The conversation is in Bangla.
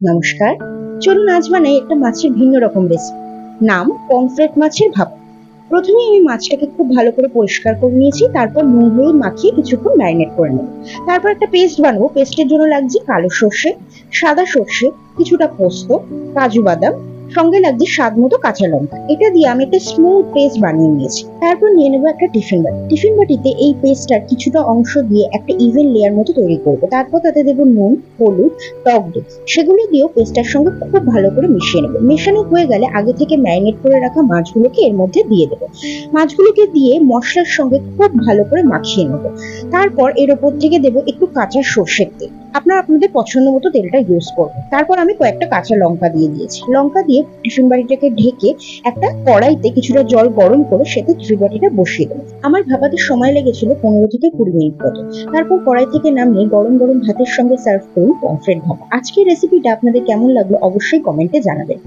নমস্কার। চলুন আজ বানাই একটা মাছের ভিন্ন রকম রেসিপি। নাম পমফ্রেট মাছের ভাপা। প্রথমে আমি মাছটাকে খুব ভালো করে পরিষ্কার করে নিয়েছি, তারপর নুন হলুদ মাখিয়ে কিছুক্ষণ ম্যারিনেট করে নেব। তারপর একটা পেস্ট বানাবো। পেস্টের জন্য লাগছে কালো সর্ষে, সাদা সর্ষে, কিছুটা পোস্ত, কাজু বাদাম, সঙ্গে লাগছে স্বাদ মতো কাঁচা লঙ্কা। এটা দিয়ে আমি একটা স্মুথ পেস্ট বানিয়ে নিয়েছি। তারপর নিয়ে নেবো একটা টিফিন বাটি। টিফিন বাটিতে এই পেস্টটার কিছুটা অংশ দিয়ে একটা ইভেন লেয়ার মতো তৈরি করবো। তারপর তাতে দেবো নুন, হলুদ, টক দই। সেগুলো দিয়েও পেস্টটার সঙ্গে খুব ভালো করে মিশিয়ে নেবো। মেশানো হয়ে গেলে আগে থেকে ম্যারিনেট করে রাখা মাছগুলোকে এর মধ্যে দিয়ে দেবো। মাছগুলোকে দিয়ে মশলার সঙ্গে খুব ভালো করে মাখিয়ে নেবো। তারপর এর ওপর থেকে দেবো একটু কাঁচা সর্ষের তেল। আপনারা আপনাদের পছন্দ মতো তেলটা ইউজ করবেন। তারপর আমি কয়েকটা কাঁচা লঙ্কা দিয়ে দিয়েছি। লঙ্কা দিয়ে টিফিন বাটিটাকে ঢেকে একটা কড়াইতে কিছুটা জল গরম করে সেটা টিফিন বাটিটা বসিয়ে দেবো। আমার ভাপাতে সময় লেগেছিল 15 থেকে 20 মিনিট মতো। তারপর কড়াই থেকে নামিয়ে গরম গরম ভাতের সঙ্গে সার্ভ করুন পমফ্রেট ভাপা। আজকের রেসিপিটা আপনাদের কেমন লাগলো অবশ্যই কমেন্টে জানাবেন।